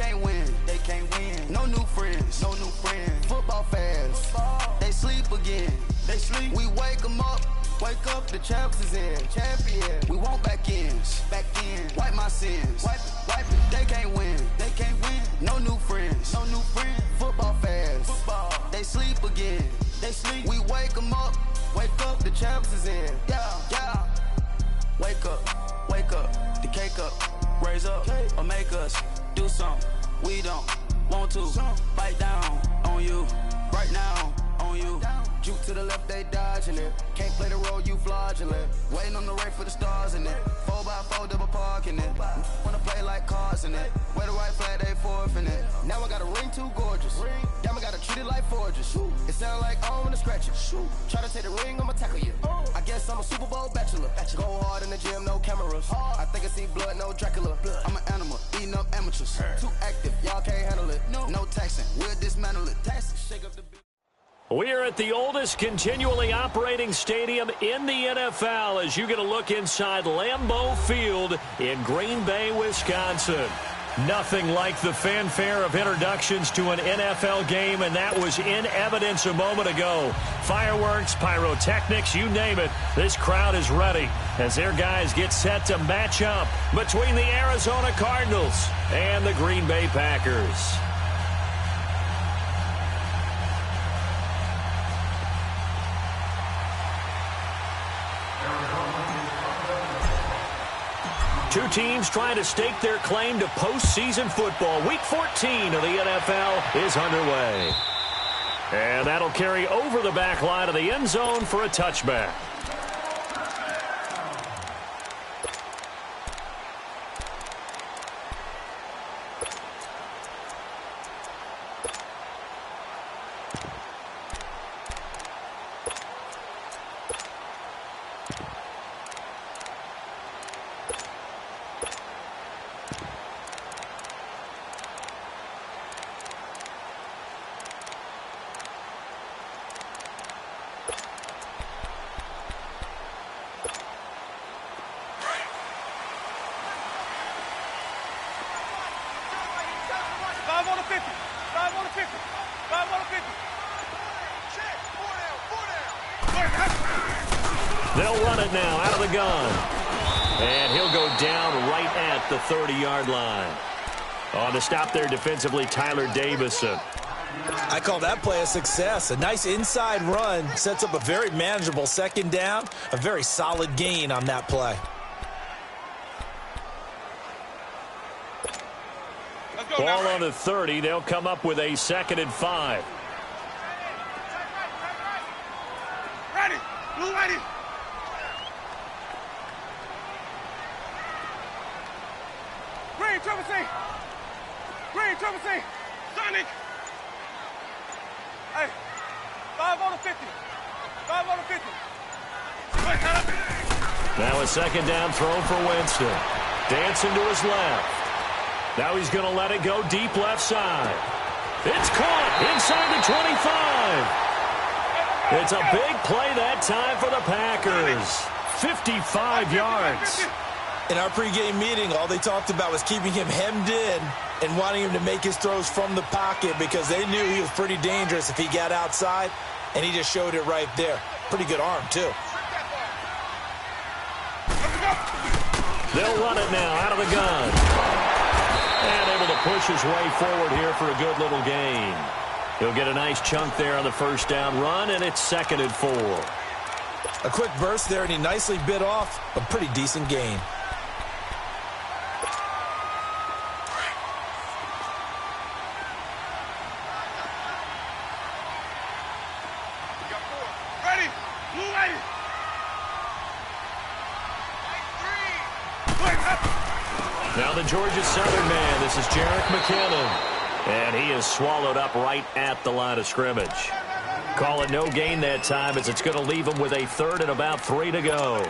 can't win. They can't win. No new friends. No new friends. Football fans. They sleep again. They sleep. We wake them up. Wake up, the champs is in. Champion. We want back ends. Back in. Wipe my sins. Wipe it. They can't win. They can't win. No new friends. No new friends. Football fans. Football. They sleep again. They sleep. We wake them up. Wake up, the champs is in. Yeah. Wake up. Wake up. The cake up. Raise up. Or make us do something. We don't want to. Bite down on you. Right now on you. Juke to the left, they dodging it. Can't play the role, you fraudulent. Waiting on the race for the stars in it. 4x4 double parking it. Wanna play like cars in it. Where the white flag, they forfeit it. Now I got a ring too gorgeous. Damn, I gotta treat it like forges. It sound like I'm gonna scratch it. Try to take the ring, I'ma tackle you. I guess I'm a Super Bowl bachelor. Go hard in the gym, no cameras. I think I see blood, no Dracula. I'm an animal, eating up amateurs. Too active, y'all can't handle it. No taxing, we'll dismantle it. Shake up the We are at the oldest continually operating stadium in the NFL as you get a look inside Lambeau Field in Green Bay, Wisconsin. Nothing like the fanfare of introductions to an NFL game, and that was in evidence a moment ago. Fireworks, pyrotechnics, you name it. This crowd is ready as their guys get set to match up between the Arizona Cardinals and the Green Bay Packers. Two teams trying to stake their claim to postseason football. Week 14 of the NFL is underway. And that'll carry over the back line of the end zone for a touchback. They'll run it now out of the gun. And he'll go down right at the 30-yard line. On to stop there defensively, Tyler Davison. I call that play a success. A nice inside run sets up a very manageable second down. A very solid gain on that play. Ball on the 30. They'll come up with a 2nd and 5. Ready. Blue ready. Green, triple C. Green, triple C. Sonic. Hey, 5 on the 50. 5 on the 50. Now a 2nd down throw for Winston. Dancing to his left. Now he's going to let it go deep left side. It's caught inside the 25. It's a big play that time for the Packers. 55 yards. In our pregame meeting, all they talked about was keeping him hemmed in and wanting him to make his throws from the pocket because they knew he was pretty dangerous if he got outside, and he just showed it right there. Pretty good arm, too. They'll run it now out of the gun. And able to push his way forward here for a good little gain. He'll get a nice chunk there on the first down run, and it's 2nd and 4. A quick burst there, and he nicely bit off a pretty decent gain. Ready. Blue ready. Now the Georgia Southern man. This is Jerick McKinnon. And he is swallowed up right at the line of scrimmage. Call it no gain that time as it's going to leave him with a 3rd and about 3 to go.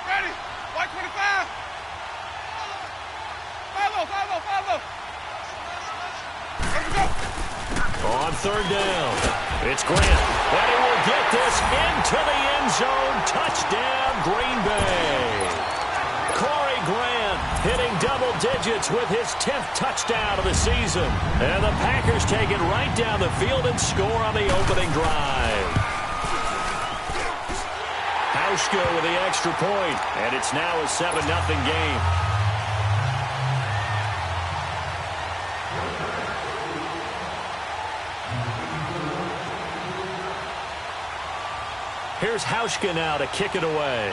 Ready. White 25. 5-0, 5-0, 5-0. Let's go. On third down. It's Grant, and he will get this into the end zone. Touchdown, Green Bay. Corey Grant hitting double digits with his 10th touchdown of the season. And the Packers take it right down the field and score on the opening drive. Hauschka with the extra point, and it's now a 7-0 game. Here's Hauschka now to kick it away.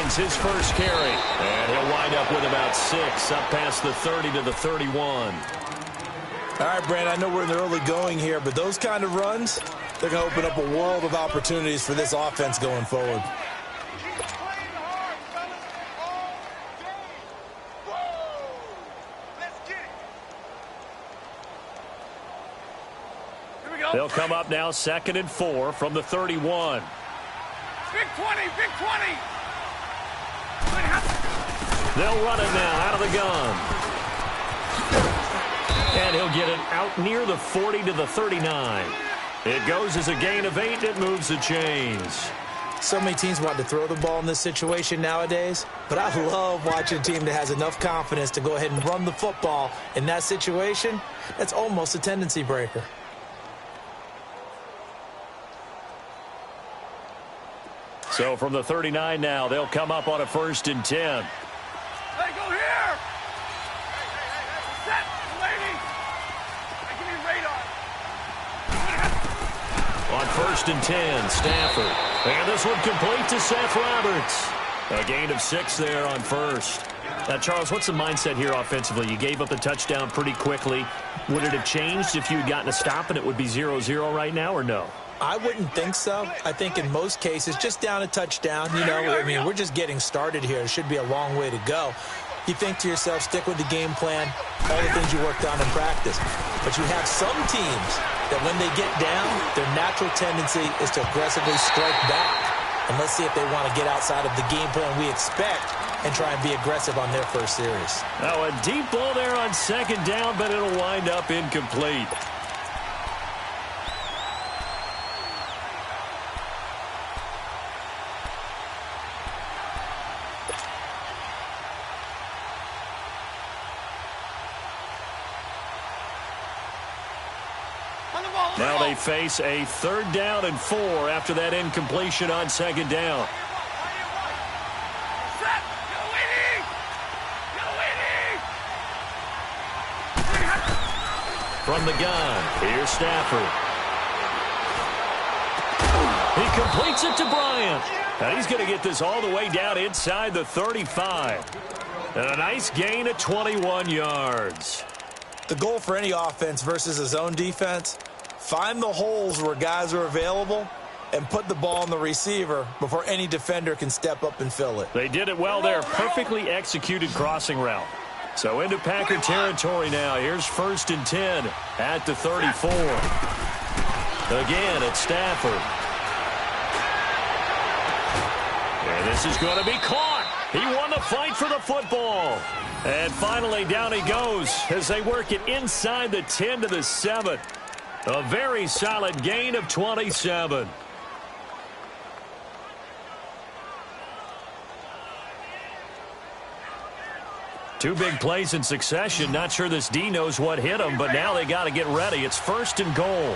His first carry, and he'll wind up with about 6, up past the 30 to the 31. All right, Brandon, I know we're in the early going here, but those kind of runs, they're going to open up a world of opportunities for this offense going forward. They'll come up now 2nd and 4 from the 31. Big 20, big 20. They'll run it now out of the gun. And he'll get it out near the 40 to the 39. It goes as a gain of 8. It moves the chains. So many teams want to throw the ball in this situation nowadays, but I love watching a team that has enough confidence to go ahead and run the football in that situation. That's almost a tendency breaker. So from the 39 now, they'll come up on a 1st and 10. Hey, go here! Set, lady! Hey, give me radar. On 1st and 10, Stafford. And this one complete to Seth Roberts. A gain of 6 there on 1st. Now, Charles, what's the mindset here offensively? You gave up the touchdown pretty quickly. Would it have changed if you had gotten a stop and it would be 0-0 right now, or no? I wouldn't think so. I think in most cases, just down a touchdown, you know, I mean, we're just getting started here. It should be a long way to go. You think to yourself, stick with the game plan, all the things you worked on in practice. But you have some teams that when they get down, their natural tendency is to aggressively strike back. And let's see if they want to get outside of the game plan we expect and try and be aggressive on their first series. Now a deep ball there on 2nd down, but it'll wind up incomplete. Now they face a 3rd down and 4 after that incompletion on 2nd down. From the gun, here's Stafford. He completes it to Bryant. And he's going to get this all the way down inside the 35. And a nice gain of 21 yards. The goal for any offense versus a zone defense, find the holes where guys are available and put the ball on the receiver before any defender can step up and fill it. They did it well there. Perfectly executed crossing route. So into Packer territory now. Here's 1st and 10 at the 34. Again, it's Stafford. And this is going to be caught. He won the fight for the football. And finally, down he goes as they work it inside the 10 to the 7. A very solid gain of 27. Two big plays in succession. Not sure this D knows what hit him, but now they got to get ready. It's 1st and goal.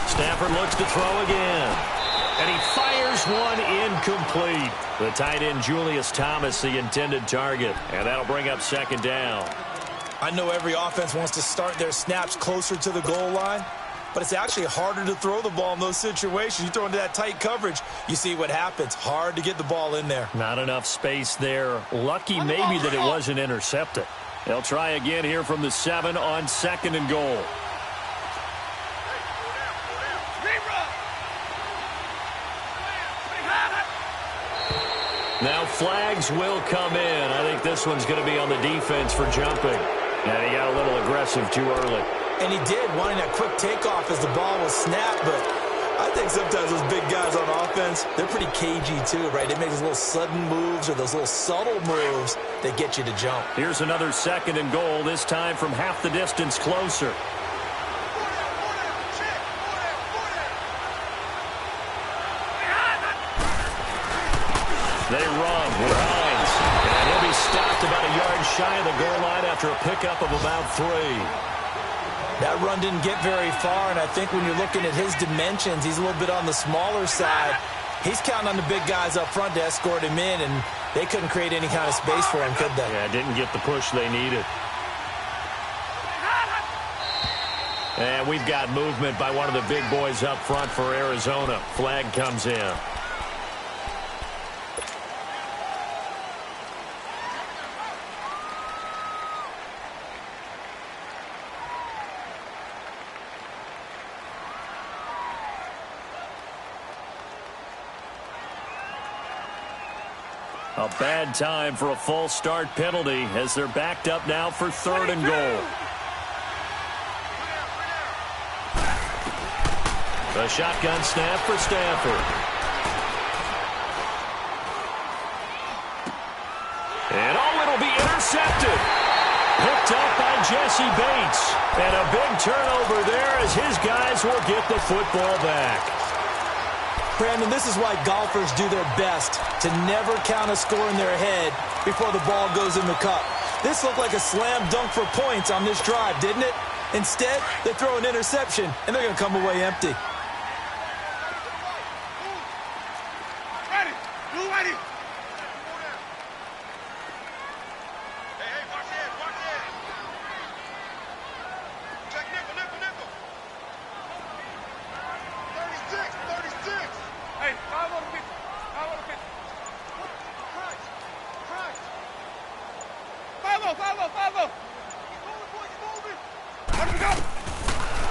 Stafford looks to throw again. And he fires one incomplete. The tight end Julius Thomas, the intended target. And that'll bring up 2nd down. I know every offense wants to start their snaps closer to the goal line, but it's actually harder to throw the ball in those situations. You throw into that tight coverage, you see what happens. Hard to get the ball in there. Not enough space there. Lucky maybe that it wasn't intercepted. They'll try again here from the 7 on 2nd and goal. Now flags will come in. I think this one's going to be on the defense for jumping. And he got a little aggressive too early. And he did, wanting that quick takeoff as the ball was snapped. But I think sometimes those big guys on offense, they're pretty cagey too, right? They make those little sudden moves or those little subtle moves that get you to jump. Here's another 2nd and goal, this time from half the distance closer. They run with Hines, and he'll be stopped about a yard shy of the goal line after a pickup of about 3. That run didn't get very far, and I think when you're looking at his dimensions, he's a little bit on the smaller side. He's counting on the big guys up front to escort him in, and they couldn't create any kind of space for him, could they? Yeah, didn't get the push they needed. And we've got movement by one of the big boys up front for Arizona. Flag comes in. A bad time for a false start penalty as they're backed up now for 3rd and goal. A shotgun snap for Stafford. And it'll be intercepted. Picked up by Jesse Bates. And a big turnover there as his guys will get the football back. Brandon, this is why golfers do their best to never count a score in their head before the ball goes in the cup. This looked like a slam dunk for points on this drive, didn't it? Instead, they throw an interception, and they're going to come away empty.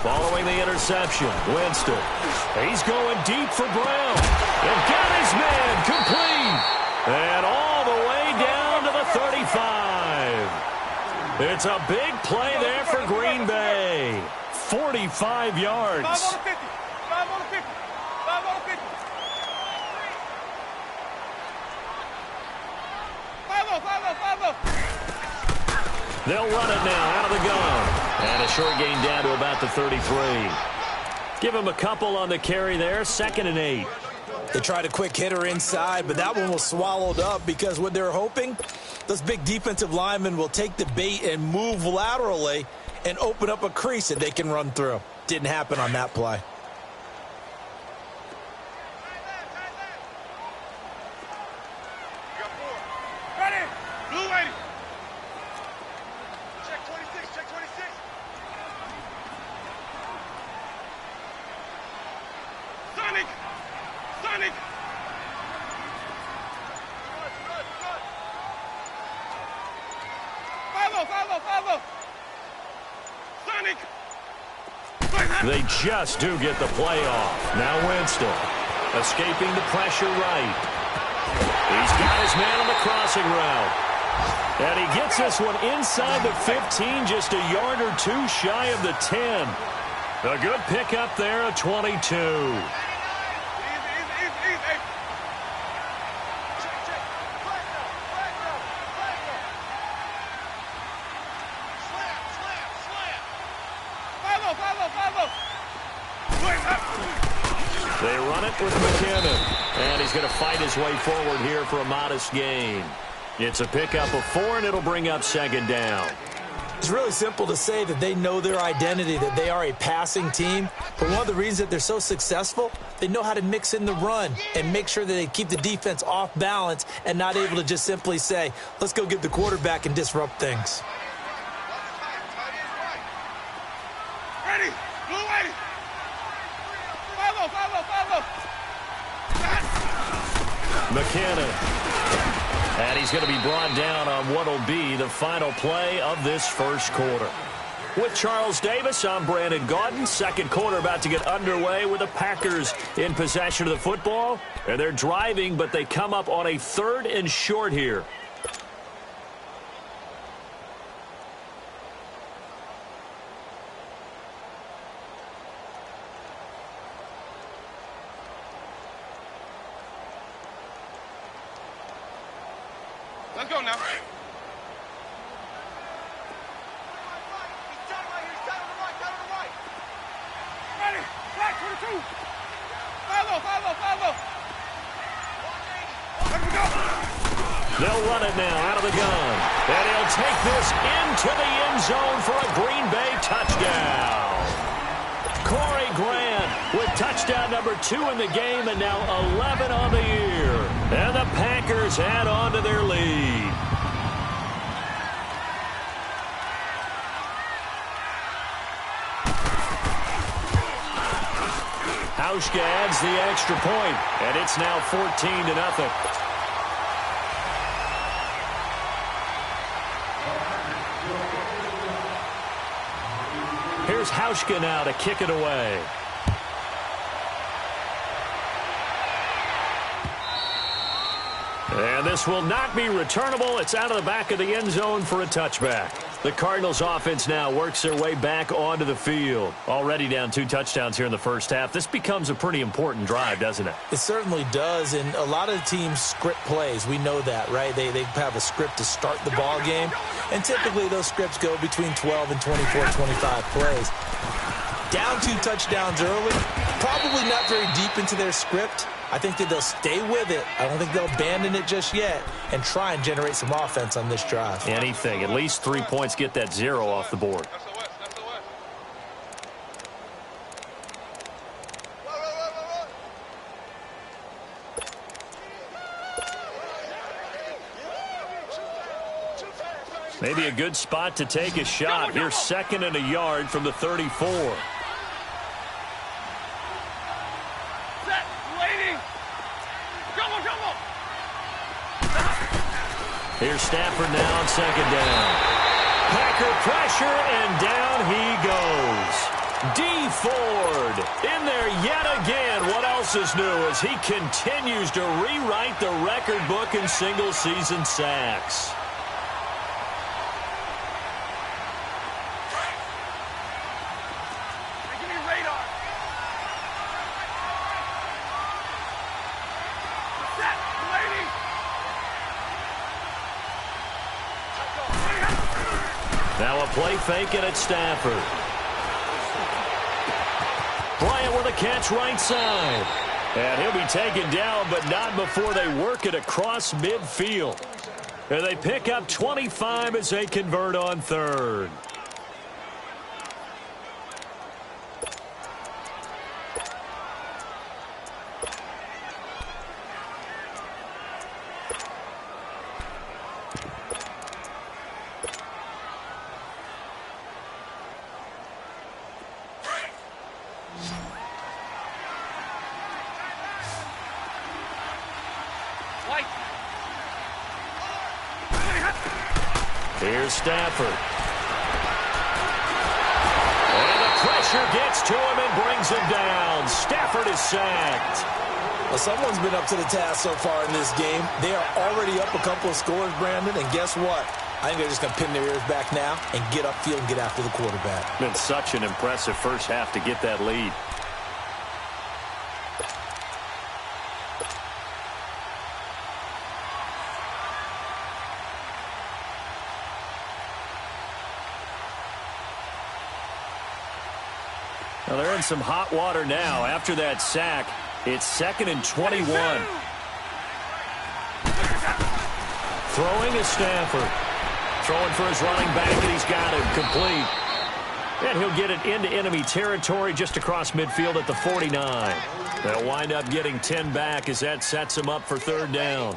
Following the interception, Winston. He's going deep for Brown. And got his man complete. And all the way down to the 35. It's a big play there for Green Bay. 45 yards. 5 on the 50. 5 on the 50. 5 on the 50. 5-0. They'll run it now out of the gun. And a short gain down to about the 33. Give him a couple on the carry there. 2nd and 8. They tried a quick hitter inside, but that one was swallowed up because what they're hoping, those big defensive linemen will take the bait and move laterally and open up a crease that they can run through. Didn't happen on that play. Ready. Blue 80. Check 26. Check 26. Sonic. Sonic. Follow. Sonic. They just do get the play off. Now Winston escaping the pressure right. He's got his man on the crossing route. And he gets this one inside the 15, just a yard or two shy of the 10. A good pickup there at 22. Easy. Check. Flag now. Slam. They run it with McKinnon. And he's going to fight his way forward here for a modest gain. It's a pickup of 4, and it'll bring up 2nd down. It's really simple to say that they know their identity, that they are a passing team. But one of the reasons that they're so successful, they know how to mix in the run and make sure that they keep the defense off balance and not able to just simply say, let's go get the quarterback and disrupt things. Ready. Blue 80. McKinnon. And he's going to be brought down on what will be the final play of this first quarter. With Charles Davis, I'm Brandon Gaudin. Second quarter about to get underway with the Packers in possession of the football. And they're driving, but they come up on a 3rd and short here. Let's go now. They'll run it now out of the gun. And he'll take this into the end zone for a Green Bay touchdown. Corey Grant with touchdown number 2 in the game and now 11 on the year. And the Packers add on to their lead. Hauschka adds the extra point, and it's now 14-0. Here's Hauschka now to kick it away. And this will not be returnable. It's out of the back of the end zone for a touchback. The Cardinals offense now works their way back onto the field. Already down 2 touchdowns here in the first half. This becomes a pretty important drive, doesn't it? It certainly does, and a lot of teams script plays. We know that, right? They have a script to start the ball game, and typically those scripts go between 12 and 24, 25 plays. Down 2 touchdowns early, probably not very deep into their script. I think that they'll stay with it. I don't think they'll abandon it just yet and try and generate some offense on this drive. Anything. At least 3 points, get that 0 off the board. Maybe a good spot to take a shot. Here's 2nd and a yard from the 34. Here's Stafford now on 2nd down. Packer pressure, and down he goes. D. Ford in there yet again. What else is new as he continues to rewrite the record book in single-season sacks. Now a play fake and it's Stafford. Bryant with a catch right side. And he'll be taken down, but not before they work it across midfield. And they pick up 25 as they convert on 3rd. Here's Stafford. And the pressure gets to him and brings him down. Stafford is sacked. Well, someone's been up to the task so far in this game. They are already up a couple of scores, Brandon, and guess what? I think they're just going to pin their ears back now and get upfield and get after the quarterback. Been such an impressive first half to get that lead. Well, they're in some hot water now. After that sack, it's 2nd and 21. Throwing is Stafford. Throwing for his running back, and he's got him complete. And he'll get it into enemy territory just across midfield at the 49. They'll wind up getting 10 back as that sets him up for 3rd down.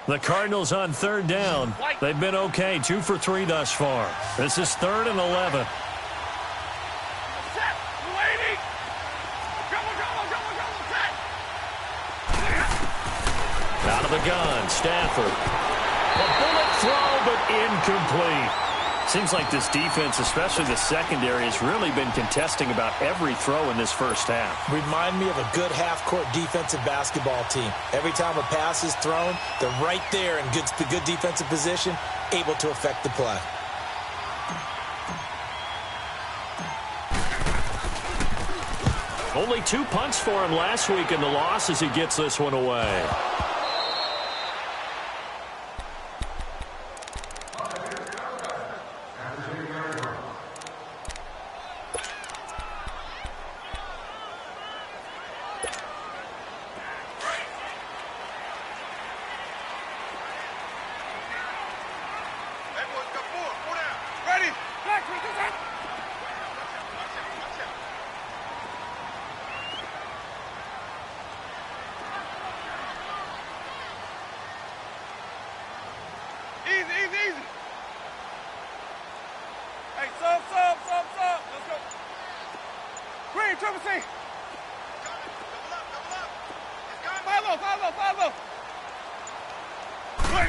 The Cardinals on third down. They've been okay, 2 for 3 thus far. This is 3rd and 11. Out of the gun, Stafford. A bullet throw, but incomplete. Seems like this defense, especially the secondary, has really been contesting about every throw in this first half. Remind me of a good half-court defensive basketball team. Every time a pass is thrown, they're right there in good defensive position, able to affect the play. Only 2 punts for him last week in the loss as he gets this one away.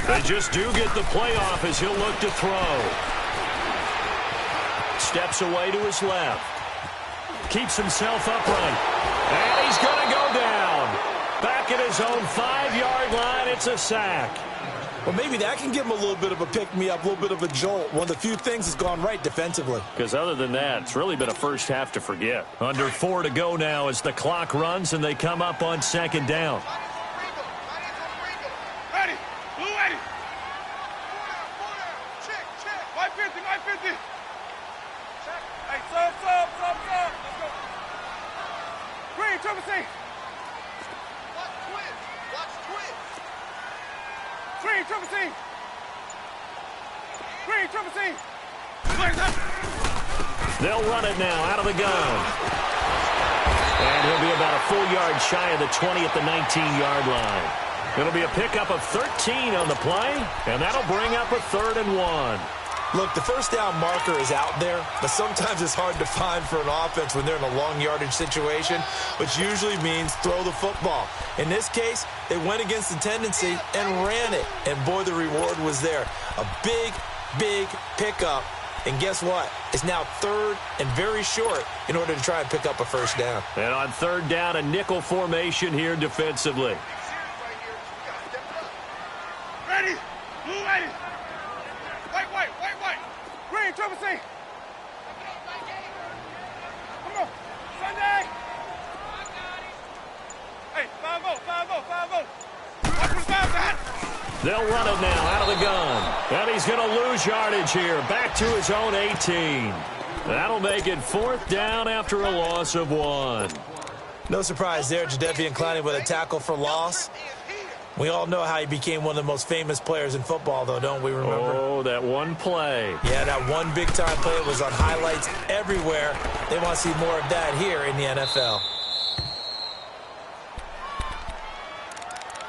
They just do get the playoff as he'll look to throw. Steps away to his left. Keeps himself upright. And he's going to go down. Back at his own 5-yard line, it's a sack. Well, maybe that can give him a little bit of a pick-me-up, a little bit of a jolt. One of the few things that's gone right defensively. Because other than that, it's really been a first half to forget. Under 4 to go now as the clock runs and they come up on 2nd down. They'll run it now out of the gun. And he'll be about a full yard shy of the 20 at the 19-yard line. It'll be a pickup of 13 on the play, and that'll bring up a 3rd and 1. Look, the first down marker is out there, but sometimes it's hard to find for an offense when they're in a long yardage situation, which usually means throw the football. In this case, they went against the tendency and ran it, and boy, the reward was there. A big pickup, and guess what? It's now 3rd and very short in order to try and pick up a first down. And on 3rd down, a nickel formation here defensively. Ready, blue ready. White. Green, triple C. Come on, Sunday. Hey, 5-0. Watch for the 5, They'll run it now out of the gun. And he's going to lose yardage here. Back to his own 18. That'll make it 4th down after a loss of 1. No surprise there, Jadeveon Clowney with a tackle for loss. We all know how he became one of the most famous players in football, though, don't we remember? Oh, that one play. Yeah, that one big-time play was on highlights everywhere. They want to see more of that here in the NFL.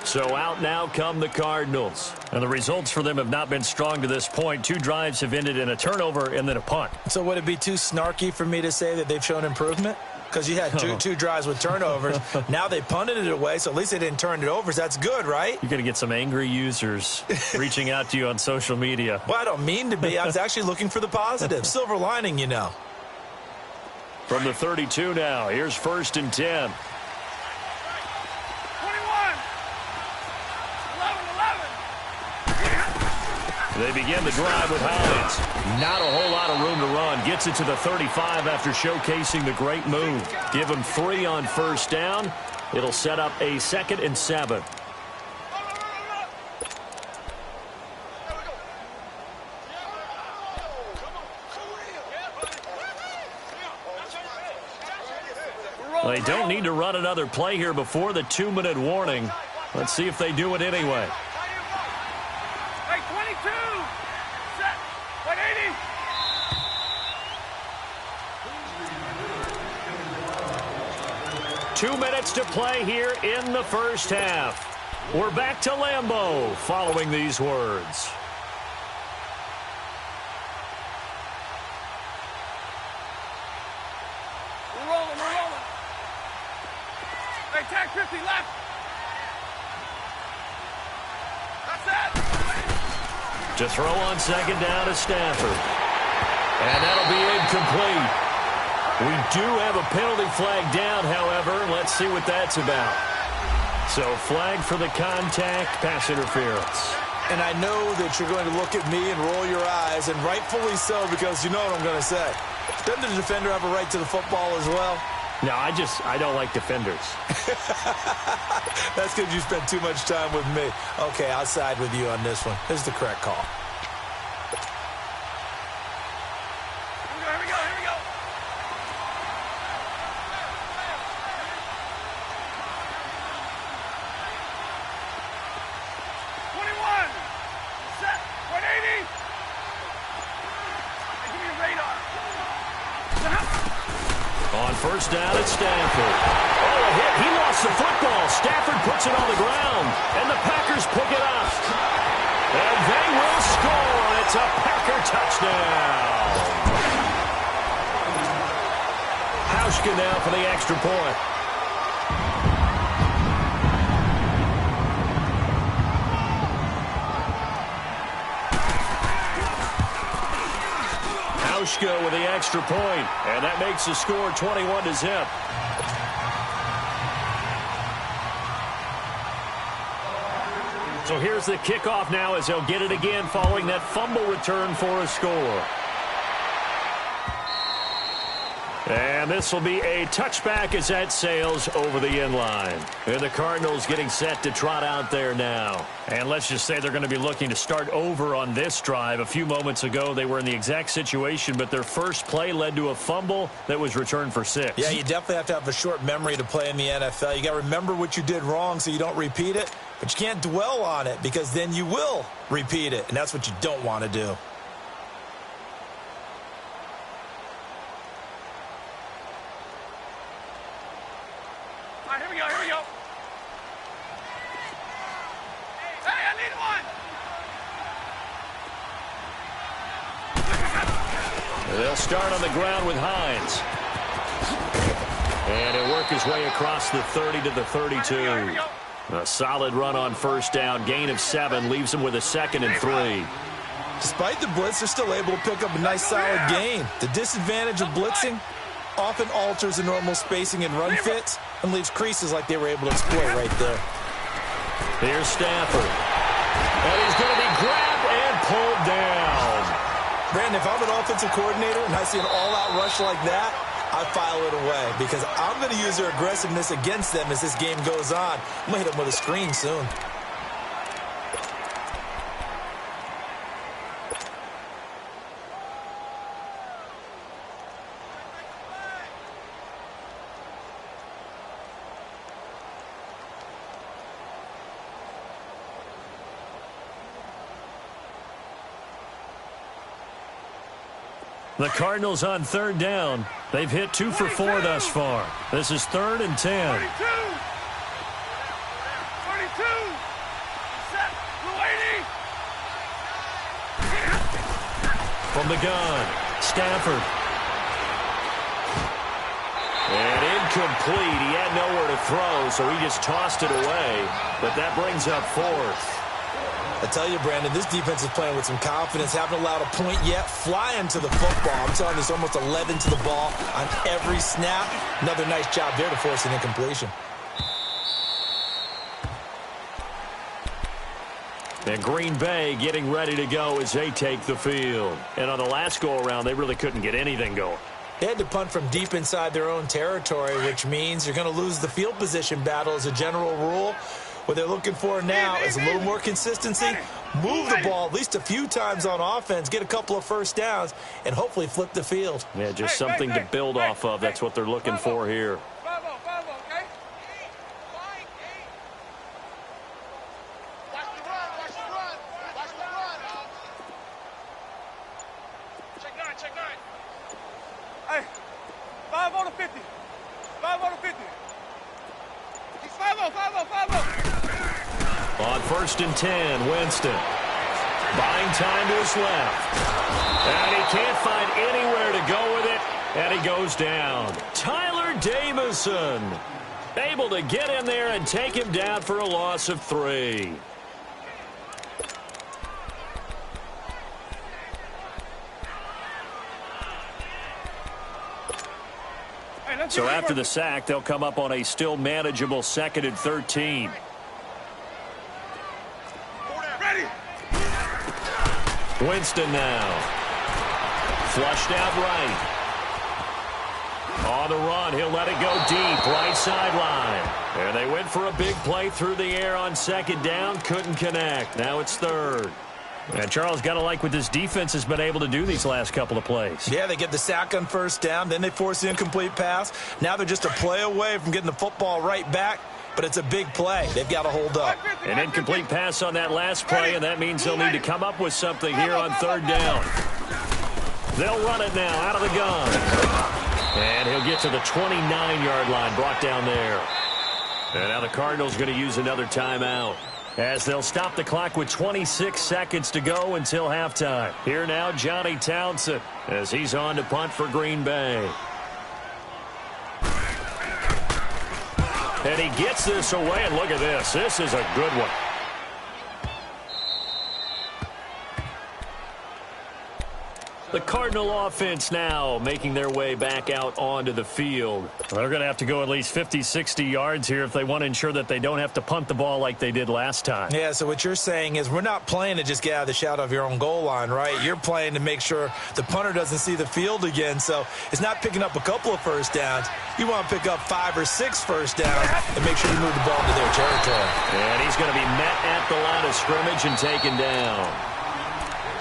So out now come the Cardinals. And the results for them have not been strong to this point. 2 drives have ended in a turnover and then a punt. So would it be too snarky for me to say that they've shown improvement? Because you had two drives with turnovers. Now they punted it away, so at least they didn't turn it over. So that's good, right? You're going to get some angry users reaching out to you on social media. Well, I don't mean to be. I was actually looking for the positive. Silver lining, you know. From the 32 now, here's 1st and 10. 11. They begin the drive with Hollins. Not a whole lot of room to run. Gets it to the 35 after showcasing the great move. Give him 3 on 1st down. It'll set up a 2nd and 7. They don't need to run another play here before the 2-minute warning. Let's see if they do it anyway. Hey, 22. Set. 180. 2 minutes to play here in the first half. We're back to Lambeau following these words. We're rolling. Hey, tag 50 left. That's it. To throw on second down is Stafford. And that'll be incomplete. We do have a penalty flag down, however. Let's see what that's about. So flag for the contact, pass interference. And I know that you're going to look at me and roll your eyes, and rightfully so, because you know what I'm going to say. Doesn't the defender have a right to the football as well? No, I don't like defenders. That's because you spent too much time with me. Okay, I'll side with you on this one. This is the correct call. Here we go. 21. Set. 180. Hey, give me a radar. On first down, it's Stafford. Oh, a hit. He lost the football. Stafford puts it on the ground, and the Packers pick it up. And they will score. It's a Packer touchdown. Hauschka now for the extra point. Hauschka with the extra point, and that makes the score 21-0. So here's the kickoff now as they'll get it again following that fumble return for a score. And this will be a touchback as that sails over the end line. And the Cardinals getting set to trot out there now. And let's just say they're going to be looking to start over on this drive. A few moments ago, they were in the exact situation, but their first play led to a fumble that was returned for 6. Yeah, you definitely have to have a short memory to play in the NFL. You got to remember what you did wrong so you don't repeat it, but you can't dwell on it because then you will repeat it, and that's what you don't want to do. Here we go. Hey, I need one. They'll start on the ground with Hines. And he'll work his way across the 30 to the 32. A solid run on first down. Gain of 7 leaves him with a 2nd and 3. Despite the blitz, they're still able to pick up a nice solid gain. The disadvantage of blitzing often alters the normal spacing and run fits and leaves creases like they were able to exploit right there. Here's Stafford. And he's going to be grabbed and pulled down. Brandon, if I'm an offensive coordinator and I see an all-out rush like that, I file it away because I'm going to use their aggressiveness against them as this game goes on. I'm going to hit them with a screen soon. The Cardinals on third down. They've hit 2 for 4 thus far. This is 3rd and 10. 32. Set. 280. From the gun, Stafford. And incomplete. He had nowhere to throw, so he just tossed it away. But that brings up 4th. I tell you, Brandon, this defense is playing with some confidence. Haven't allowed a point yet. Flying to the football. I'm telling you, it's almost 11 to the ball on every snap. Another nice job there to force an incompletion. And Green Bay getting ready to go as they take the field. And on the last go-around, they really couldn't get anything going. They had to punt from deep inside their own territory, which means you're going to lose the field position battle as a general rule. What they're looking for now is a little more consistency, move the ball at least a few times on offense, get a couple of first downs, and hopefully flip the field. Yeah, just something to build off of. That's what they're looking for here. 5-0, okay? Watch the run. Check 9. Hey, 5-0 to 50. 5-0 to 50. He's 5-0. On 1st and 10, Winston. Buying time to his left. And he can't find anywhere to go with it. And he goes down. Tyler Davison able to get in there and take him down for a loss of 3. So after the sack, they'll come up on a still manageable 2nd and 13. Winston now. Flushed out right. On the run, he'll let it go deep, right sideline. And they went for a big play through the air on 2nd down, couldn't connect. Now it's 3rd. And Charles, got to like what this defense has been able to do these last couple of plays. Yeah, they get the sack on 1st down, then they force the incomplete pass. Now they're just a play away from getting the football right back, but it's a big play. They've got to hold up. An incomplete pass on that last play, and that means they'll need to come up with something here on 3rd down. They'll run it now out of the gun. And he'll get to the 29-yard line, brought down there. And now the Cardinals going to use another timeout, as they'll stop the clock with 26 seconds to go until halftime. Here now, Johnny Townsend, as he's on to punt for Green Bay. And he gets this away, and look at this. This is a good one. The Cardinal offense now making their way back out onto the field. They're going to have to go at least 50, 60 yards here if they want to ensure that they don't have to punt the ball like they did last time. Yeah, so what you're saying is we're not playing to just get out of the shadow of your own goal line, right? You're playing to make sure the punter doesn't see the field again. So it's not picking up a couple of 1st downs. You want to pick up 5 or 6 1st downs and make sure you move the ball into their territory. And he's going to be met at the line of scrimmage and taken down.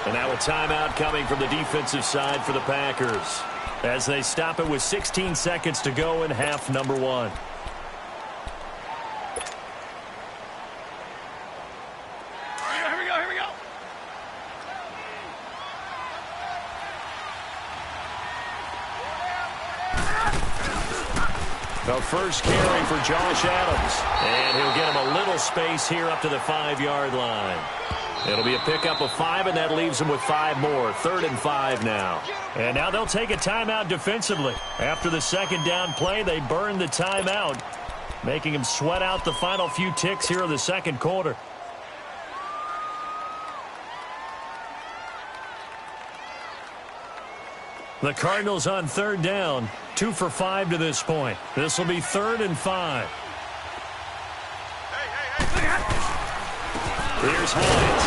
And now a timeout coming from the defensive side for the Packers, as they stop it with 16 seconds to go in half number 1. Here we go. The first carry for Josh Adams. And he'll get him a little space here up to the 5-yard line. It'll be a pickup of 5, and that leaves them with 5 more. 3rd and 5 now. And now they'll take a timeout defensively. After the 2nd down play, they burn the timeout, making them sweat out the final few ticks here in the 2nd quarter. The Cardinals on 3rd down, 2 for 5 to this point. This will be 3rd and 5. Here's Hines.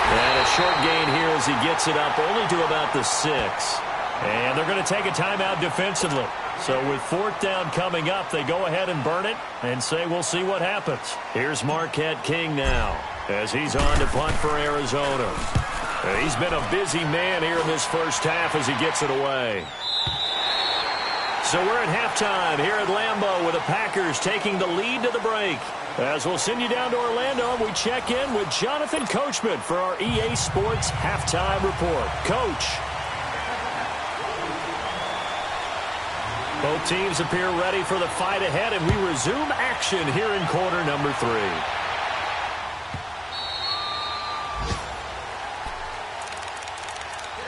And a short gain here as he gets it up only to about the 6. And they're going to take a timeout defensively. So with 4th down coming up, they go ahead and burn it and say we'll see what happens. Here's Marquette King now as he's on to punt for Arizona. And he's been a busy man here in this first half as he gets it away. So we're at halftime here at Lambeau with the Packers taking the lead to the break. As we'll send you down to Orlando, and we check in with Jonathan Coachman for our EA Sports Halftime Report. Coach. Both teams appear ready for the fight ahead, and we resume action here in quarter number 3.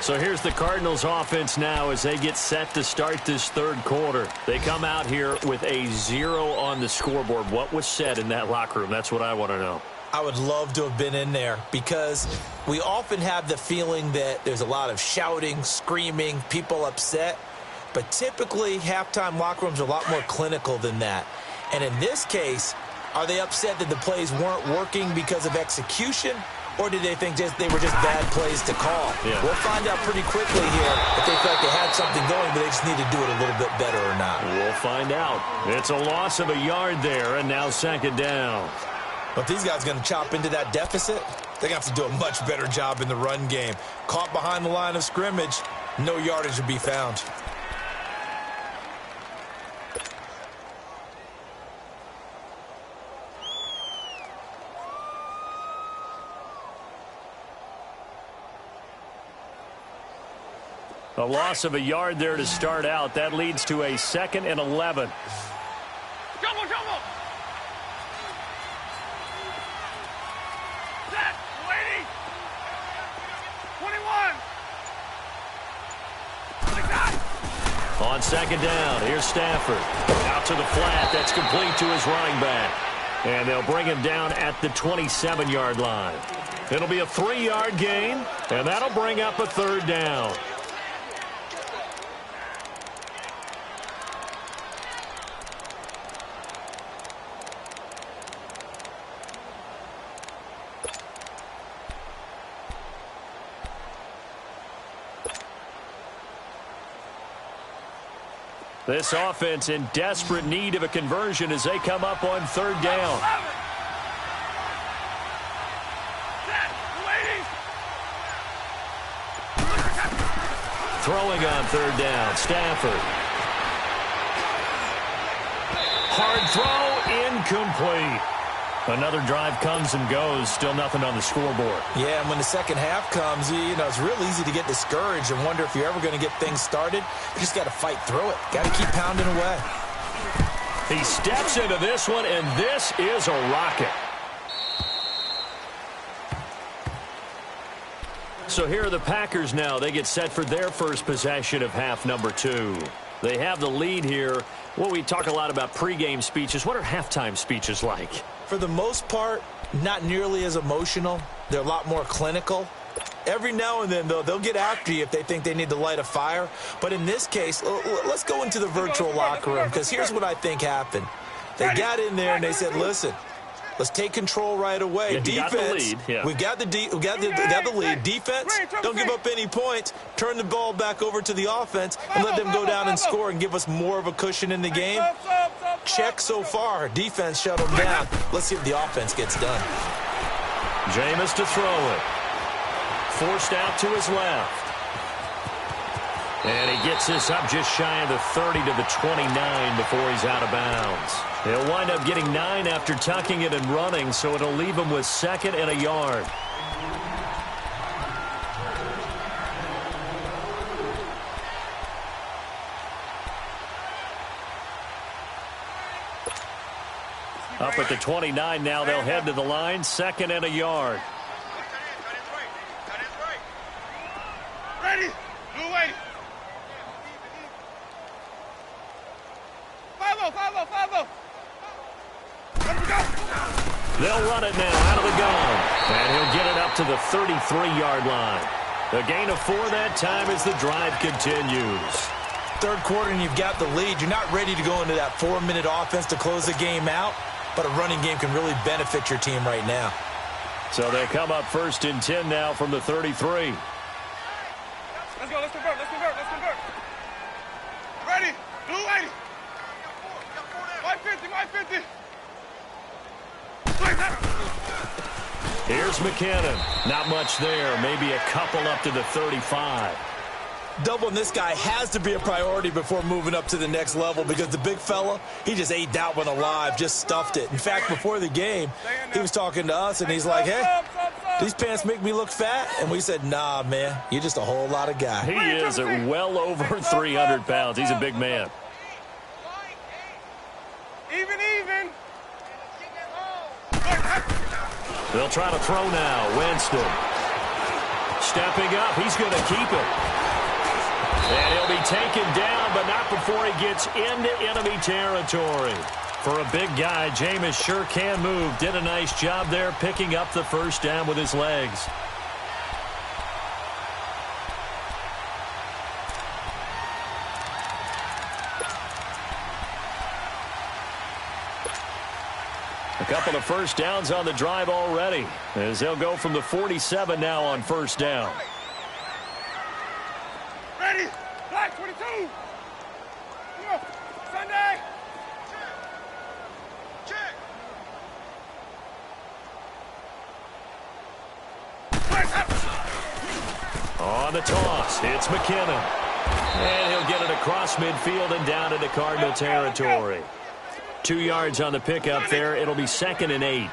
So here's the Cardinals offense now as they get set to start this 3rd quarter. They come out here with a 0 on the scoreboard. What was said in that locker room? That's what I want to know. I would love to have been in there because we often have the feeling that there's a lot of shouting, screaming, people upset. But typically, halftime locker rooms are a lot more clinical than that. And in this case, are they upset that the plays weren't working because of execution? Or did they think they were just bad plays to call? Yeah. We'll find out pretty quickly here if they felt like they had something going, but they just need to do it a little bit better or not. We'll find out. It's a loss of a yard there, and now 2nd down. But these guys are going to chop into that deficit. They're going to have to do a much better job in the run game. Caught behind the line of scrimmage, no yardage will be found. A loss of a yard there to start out. That leads to a 2nd and 11. On second down, here's Stafford. Out to the flat. That's complete to his running back. And they'll bring him down at the 27-yard line. It'll be a 3-yard gain, and that'll bring up a third down. This offense in desperate need of a conversion as they come up on third down. Throwing on third down, Stafford. Hard throw, incomplete. Another drive comes and goes, still nothing on the scoreboard. Yeah, and when the second half comes, it's real easy to get discouraged and wonder if you're ever going to get things started. You just got to fight through it. Got to keep pounding away. He steps into this one, and this is a rocket. So here are the Packers now. They get set for their first possession of half number 2. They have the lead here. Well, we talk a lot about pregame speeches. What are halftime speeches like? For the most part, not nearly as emotional. They're a lot more clinical. Every now and then, though, they'll get after you if they think they need to light a fire. But in this case, let's go into the virtual locker room, because here's what I think happened. They got in there and they said, listen, let's take control right away. Yeah, defense, we got the lead. Defense, don't give up any points. Turn the ball back over to the offense and let them go down and score and give us more of a cushion in the game. Check so far. Defense shut them down. Let's see if the offense gets done. Jameis to throw it. Forced out to his left. And he gets this up just shy of the 30 to the 29 before he's out of bounds. He'll wind up getting 9 after tucking it and running, so it'll leave him with 2nd and a yard. Up at the 29 now, they'll head to the line, 2nd and a yard. Ready? Blue way. 5-0. They'll run it now out of the gun. And he'll get it up to the 33-yard line. A gain of 4 that time as the drive continues. Third quarter and you've got the lead. You're not ready to go into that 4-minute offense to close the game out, but a running game can really benefit your team right now. So they come up 1st and 10 now from the 33. Let's go. Let's convert. Ready? Blue 80. 150. Here's McKinnon. Not much there. Maybe a couple up to the 35. Doubling this guy has to be a priority before moving up to the next level, because the big fella, he just ate that one alive, just stuffed it. In fact, before the game, he was talking to us, and he's like, hey, these pants make me look fat? And we said, nah, man, you're just a whole lot of guy. He is at well over 300 pounds. He's a big man. Even. They'll try to throw now. Winston. Stepping up. He's going to keep it. And he'll be taken down, but not before he gets into enemy territory. For a big guy, Jameis sure can move. Did a nice job there picking up the first down with his legs. A couple of first downs on the drive already, as they'll go from the 47 now on first down. Ready? Black 22. Sunday. Check. On the toss, it's McKinnon. And he'll get it across midfield and down into Cardinal territory. 2 yards on the pickup there. It'll be 2nd and 8.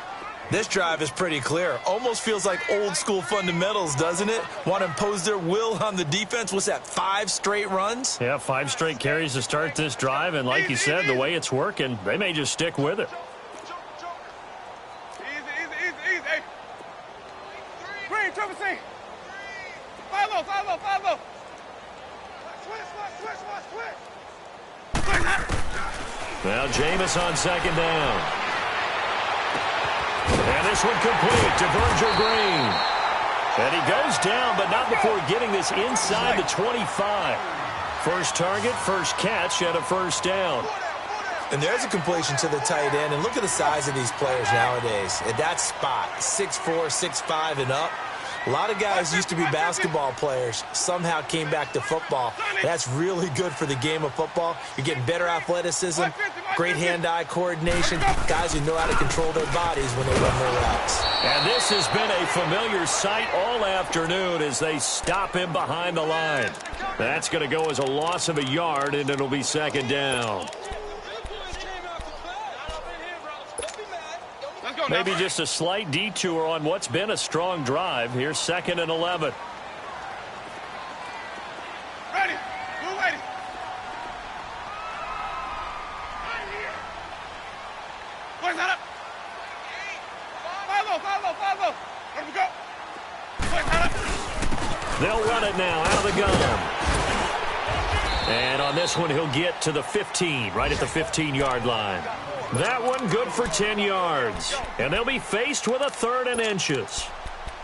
This drive is pretty clear. Almost feels like old school fundamentals, doesn't it? Want to impose their will on the defense. What's that, 5 straight runs? Yeah, 5 straight carries to start this drive. And like you said, the way it's working, they may just stick with it. Easy. Green, triple C. 5-0. 5-0. Switch. Now Jameis on second down. And this one complete to Virgil Green. And he goes down, but not before getting this inside the 25. First target, first catch, and a first down. And there's a completion to the tight end. And look at the size of these players nowadays. At that spot, 6'4", 6'5", and up. A lot of guys used to be basketball players, somehow came back to football. That's really good for the game of football. You're getting better athleticism, great hand-eye coordination, guys who know how to control their bodies when they run their routes. And this has been a familiar sight all afternoon as they stop him behind the line. That's going to go as a loss of a yard, and it'll be second down. Maybe just a slight detour on what's been a strong drive. Here's 2nd and 11. Ready. Move ready. Boys, head up. 5-0. Let me go. Boys, head up. They'll run it now out of the gun. And on this one, he'll get to the 15, right at the 15-yard line. That one good for 10 yards. And they'll be faced with a 3rd and inches.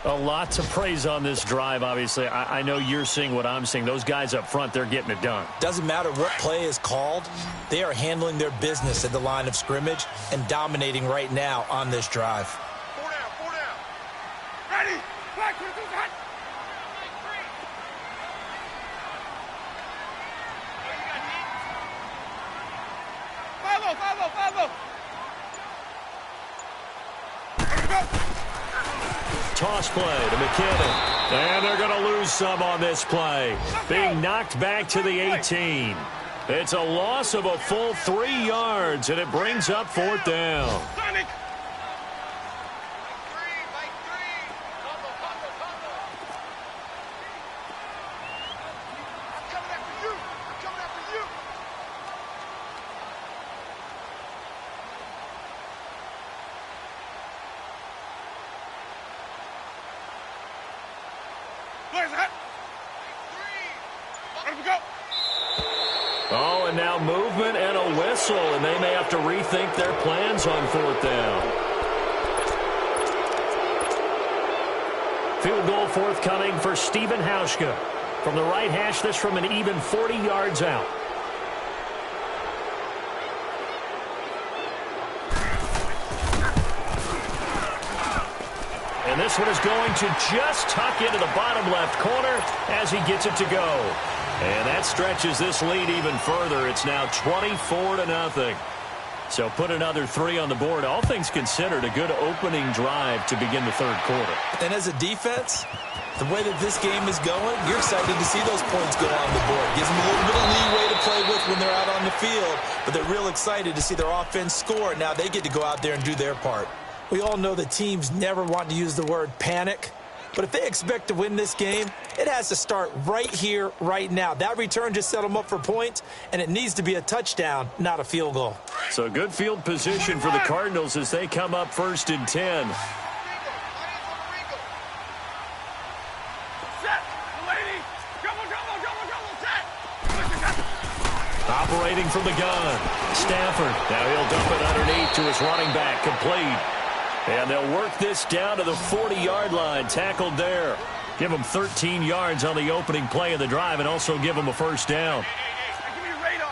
A lot to praise on this drive, obviously. I know you're seeing what I'm seeing. Those guys up front, they're getting it done. Doesn't matter what play is called. They are handling their business at the line of scrimmage and dominating right now on this drive. 4 down. Ready. Back to the hut. 5-0. Toss play to McKinnon. And they're going to lose some on this play. Being knocked back to the 18. It's a loss of a full 3 yards, and it brings up 4th down. Sonic. Oh, and now movement and a whistle, and they may have to rethink their plans on 4th down. Field goal forthcoming for Stephen Hauschka. From the right hash, this from an even 40 yards out. And this one is going to just tuck into the bottom left corner as he gets it to go. And that stretches this lead even further. It's now 24-0. So put another 3 on the board. All things considered, a good opening drive to begin the 3rd quarter. And as a defense, the way that this game is going, you're excited to see those points go on the board. Gives them a little bit of leeway to play with when they're out on the field. But they're real excited to see their offense score. Now they get to go out there and do their part. We all know the teams never want to use the word panic. But if they expect to win this game, it has to start right here, right now. That return just set them up for points, and it needs to be a touchdown, not a field goal. So good field position for the Cardinals as they come up 1st and 10. Operating from the gun, Stafford. Now he'll dump it underneath to his running back, complete. And they'll work this down to the 40-yard line, tackled there. Give them 13 yards on the opening play of the drive and also give them a 1st down. Hey, give me radar.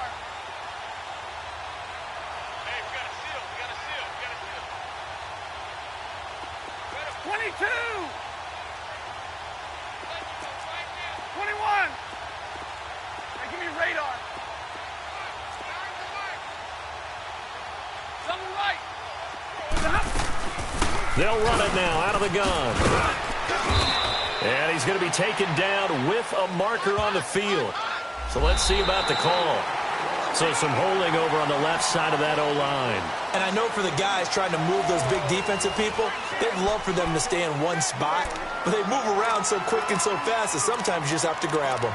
Hey, we got a seal. 22. 21. Hey, give me radar. Something right. They'll run it now out of the gun. And he's going to be taken down with a marker on the field. So let's see about the call. So some holding over on the left side of that O-line. And I know for the guys trying to move those big defensive people, they'd love for them to stay in one spot. But they move around so quick and so fast that sometimes you just have to grab them.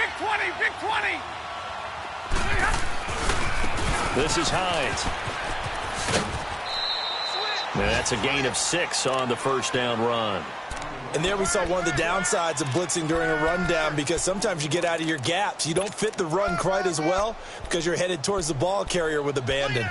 Big 20, big 20. This is Hines. And that's a gain of 6 on the first down run. And there we saw one of the downsides of blitzing during a rundown, because sometimes you get out of your gaps. You don't fit the run quite as well because you're headed towards the ball carrier with abandon.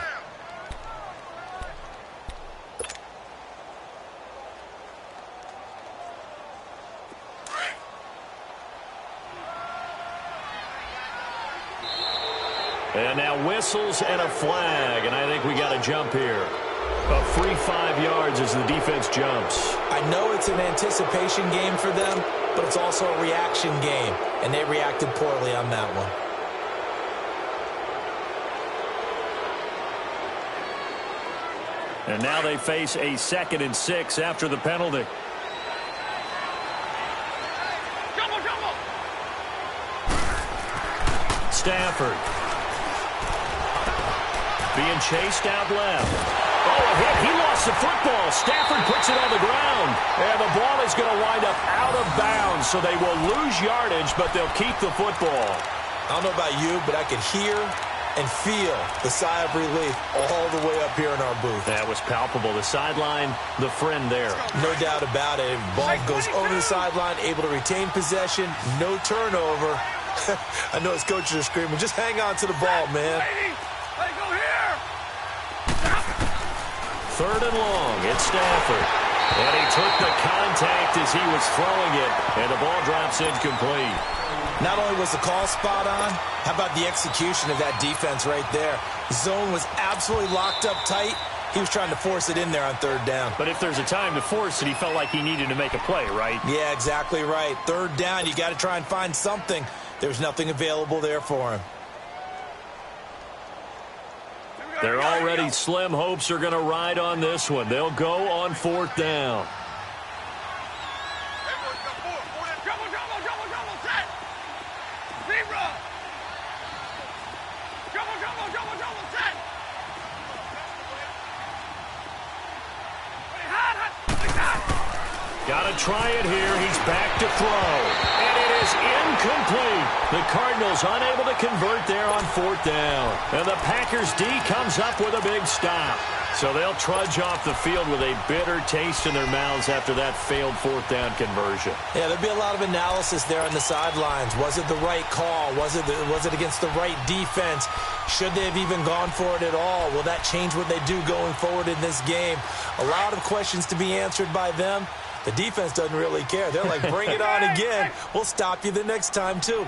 And now whistles and a flag, and I think we got a jump here. A free 5 yards as the defense jumps. I know it's an anticipation game for them, but it's also a reaction game, and they reacted poorly on that one. And now they face a 2nd and 6 after the penalty. Jumbo, jumbo. Stafford. Being chased out left. Oh, a hit. He lost the football. Stafford puts it on the ground. And the ball is going to wind up out of bounds, so they will lose yardage, but they'll keep the football. I don't know about you, but I could hear and feel the sigh of relief all the way up here in our booth. That was palpable. The sideline, the friend there. No doubt about it. Ball goes over the sideline, able to retain possession, no turnover. I know his coaches are screaming, just hang on to the ball, man. Let go here. 3rd and long. It's Stafford. And he took the contact as he was throwing it, and the ball drops incomplete. Not only was the call spot on, how about the execution of that defense right there? Zone was absolutely locked up tight. He was trying to force it in there on 3rd down. But if there's a time to force it, he felt like he needed to make a play, right? Yeah, exactly right. 3rd down, you got to try and find something. There's nothing available there for him. They're already slim hopes are going to ride on this one. They'll go on 4th down. Jumbo, jumbo, jumbo, jumbo, set. Zebra. Jumbo, jumbo, jumbo, jumbo, set. Got to try it here. He's back to throw. And it is incomplete. The Cardinals unable to convert there on 4th down. And the Packers D comes up with a big stop. So they'll trudge off the field with a bitter taste in their mouths after that failed 4th down conversion. Yeah, there'll be a lot of analysis there on the sidelines. Was it the right call? Was it against the right defense? Should they have even gone for it at all? Will that change what they do going forward in this game? A lot of questions to be answered by them. The defense doesn't really care. They're like, bring it on again. We'll stop you the next time, too.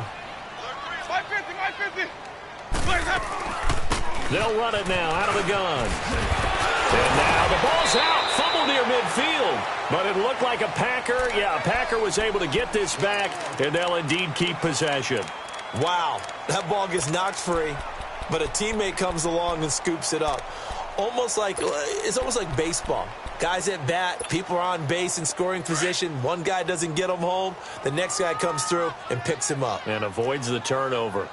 My 50. They'll run it now out of the gun. And now the ball's out. Fumble near midfield. But it looked like a Packer. Yeah, a Packer was able to get this back, and they'll indeed keep possession. Wow, that ball gets knocked free, but a teammate comes along and scoops it up. It's almost like baseball. Guys at bat, people are on base in scoring position. One guy doesn't get him home. The next guy comes through and picks him up. And avoids the turnover.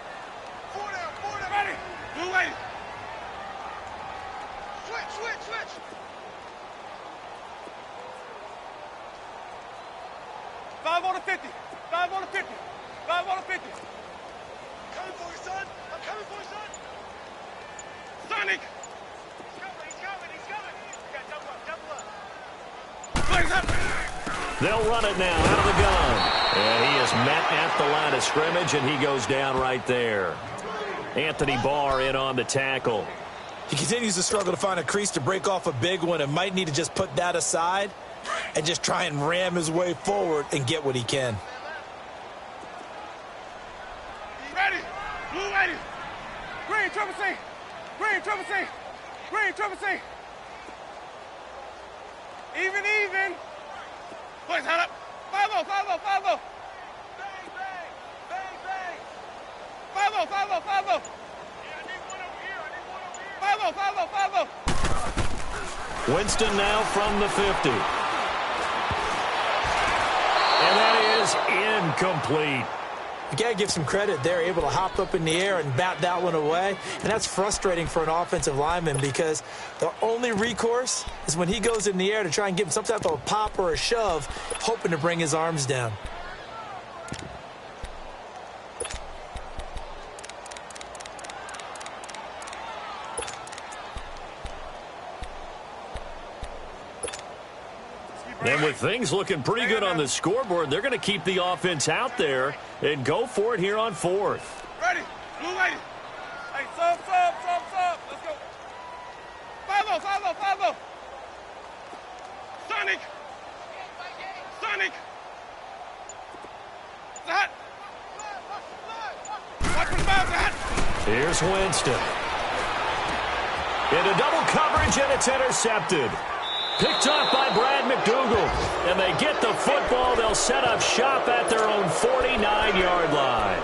4 down, ready. Blue lady. Switch. 5 on the 50. 5 on the 50. 5 on the 50. Coming for you, son. I'm coming for you, son. Sonic. He's coming. We got double up. Flags up. They'll run it now out of the gun. And he is met at the line of scrimmage, and he goes down right there. Anthony Barr in on the tackle. He continues to struggle to find a crease to break off a big one and might need to just put that aside and just try and ram his way forward and get what he can. Ready. Blue lady. Green, triple C. Green, triple C. Green, triple C. Even. Boys, head up. 5-0. Bang. 5-0. Yeah, I need one over here. 5-0. Winston now from the 50. And that is incomplete. You got to give some credit. They're able to hop up in the air and bat that one away. And that's frustrating for an offensive lineman because the only recourse is when he goes in the air to try and give him some type of a pop or a shove, hoping to bring his arms down. And with things looking pretty good on the scoreboard, they're going to keep the offense out there and go for it here on fourth. Ready. Blue lady. Hey, sub. Let's go. 5-0. Sonic. Zach. Watch for the foul, Zach. Here's Winston. Into double coverage, and it's intercepted. Picked up by Brad McDougal. And they get the football. They'll set up shop at their own 49-yard line.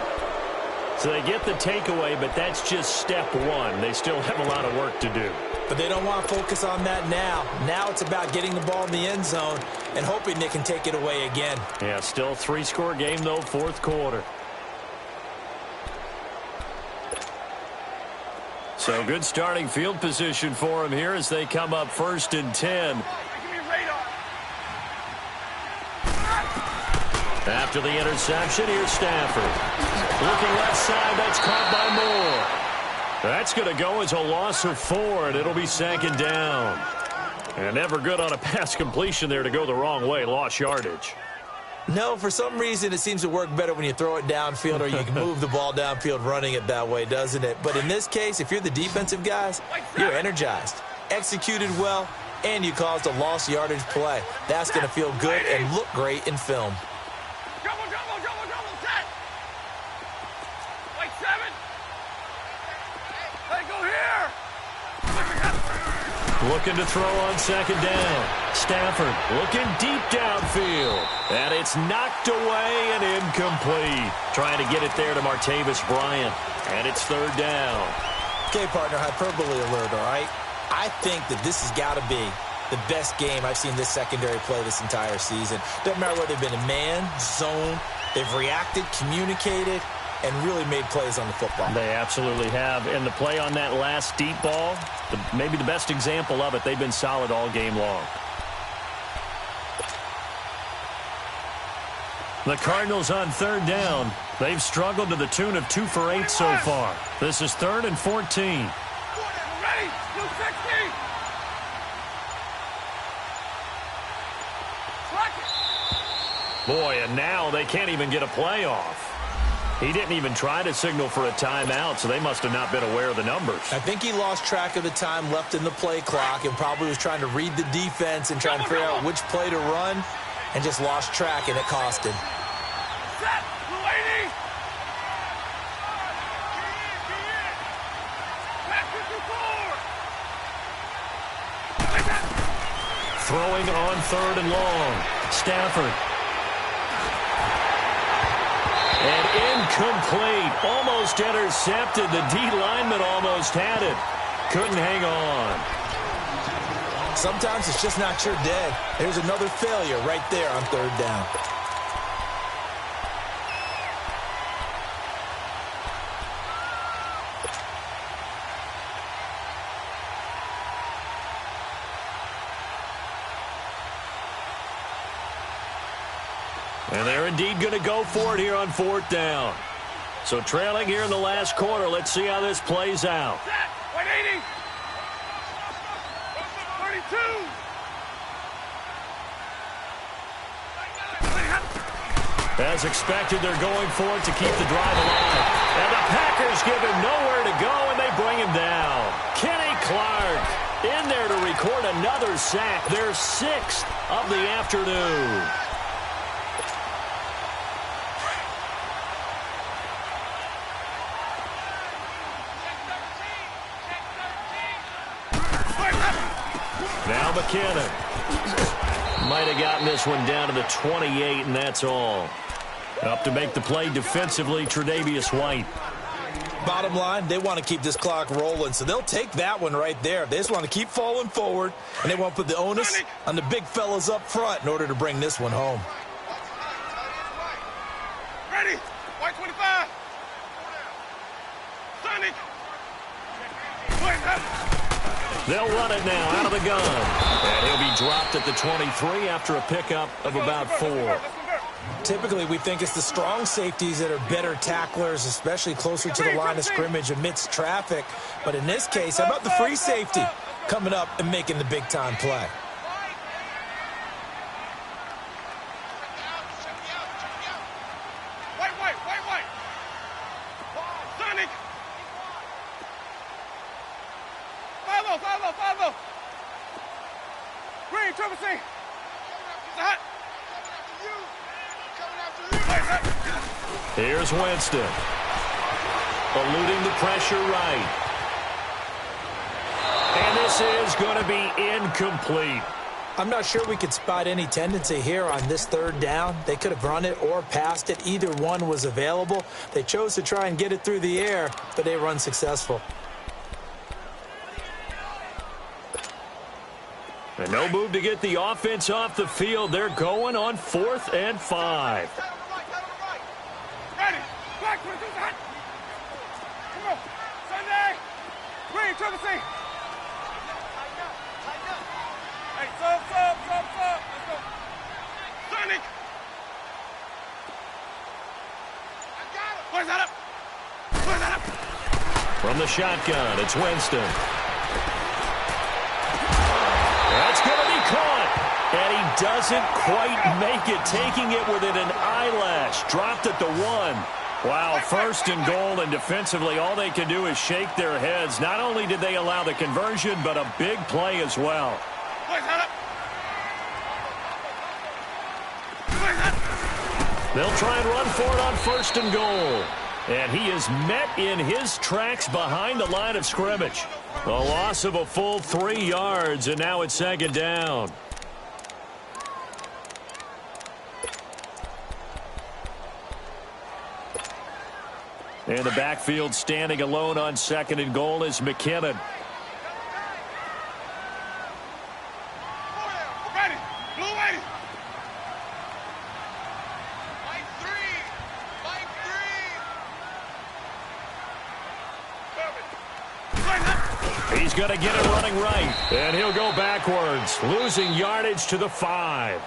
So they get the takeaway, but that's just step one. They still have a lot of work to do. But they don't want to focus on that now. Now it's about getting the ball in the end zone and hoping they can take it away again. Yeah, still 3-score game, though, fourth quarter. So good starting field position for them here as they come up 1st and 10. After the interception, here's Stafford. Looking left side, that's caught by Moore. That's going to go as a loss of 4, and it'll be 2nd down. And never good on a pass completion there to go the wrong way. Lost yardage. No, for some reason it seems to work better when you throw it downfield or you can move the ball downfield running it that way, doesn't it? But in this case, if you're the defensive guys, you're energized, executed well, and you caused a lost yardage play. That's going to feel good and look great in film. Double, set. Like 7. Hey, go here. Looking to throw on 2nd down. Stafford looking deep downfield. And it's knocked away and incomplete. Trying to get it there to Martavis Bryant. And it's 3rd down. Okay, partner, hyperbole alert, all right? I think that this has got to be the best game I've seen this secondary play this entire season. Doesn't matter whether they've been in man, zone, they've reacted, communicated, and really made plays on the football. They absolutely have. And the play on that last deep ball, maybe the best example of it, they've been solid all game long. The Cardinals on 3rd down. They've struggled to the tune of 2 for 8 so far. This is 3rd and 14. Ready? 260. Boy, and now they can't even get a play off. He didn't even try to signal for a timeout, so they must have not been aware of the numbers. I think he lost track of the time left in the play clock and probably was trying to read the defense and trying to figure out which play to run and just lost track, and it cost him. Set, lady. Throwing on 3rd and long. Stafford. And incomplete. Almost intercepted. The D lineman almost had it. Couldn't hang on. Sometimes it's just not your day. There's another failure right there on 3rd down. And they're indeed going to go for it here on 4th down. So trailing here in the last quarter. Let's see how this plays out. 180. 32. As expected, they're going for it to keep the drive alive. And the Packers give him nowhere to go, and they bring him down. Kenny Clark in there to record another sack. Their 6th of the afternoon. Now McKinnon. Might have gotten this one down to the 28, and that's all. Up to make the play defensively, Tre'Davious White. Bottom line, they want to keep this clock rolling, so they'll take that one right there. They just want to keep falling forward, and they want to put the onus on the big fellas up front in order to bring this one home. Ready? White 25. Sonic. They'll run it now out of the gun. And he'll be dropped at the 23 after a pickup of about 4. Typically, we think it's the strong safeties that are better tacklers, especially closer to the line of scrimmage amidst traffic. But in this case, how about the free safety coming up and making the big-time play? 5-0. Green, triple C. Hot. Here's Winston. Eluding the pressure right. And this is going to be incomplete. I'm not sure we could spot any tendency here on this third down. They could have run it or passed it. Either one was available. They chose to try and get it through the air, but they were unsuccessful. And no move to get the offense off the field. They're going on 4th and 5. Ready. Black 22's hot. Come on. Sunday. Green, triple C. Hey, sub. Let's go. Sonic. I got him. Where's that up? From the shotgun, it's Winston. That's going to be caught. And he doesn't quite make it, taking it within an eyelash. Dropped at the 1. Wow, 1st and goal, and defensively all they can do is shake their heads. Not only did they allow the conversion, but a big play as well. They'll try and run for it on 1st and goal. And he is met in his tracks behind the line of scrimmage. A loss of a full 3 yards, and now it's 2nd down. And the backfield standing alone on 2nd and goal is McKinnon. Ready. Blue 80. White 3. He's going to get it running right. And he'll go backwards, losing yardage to the 5.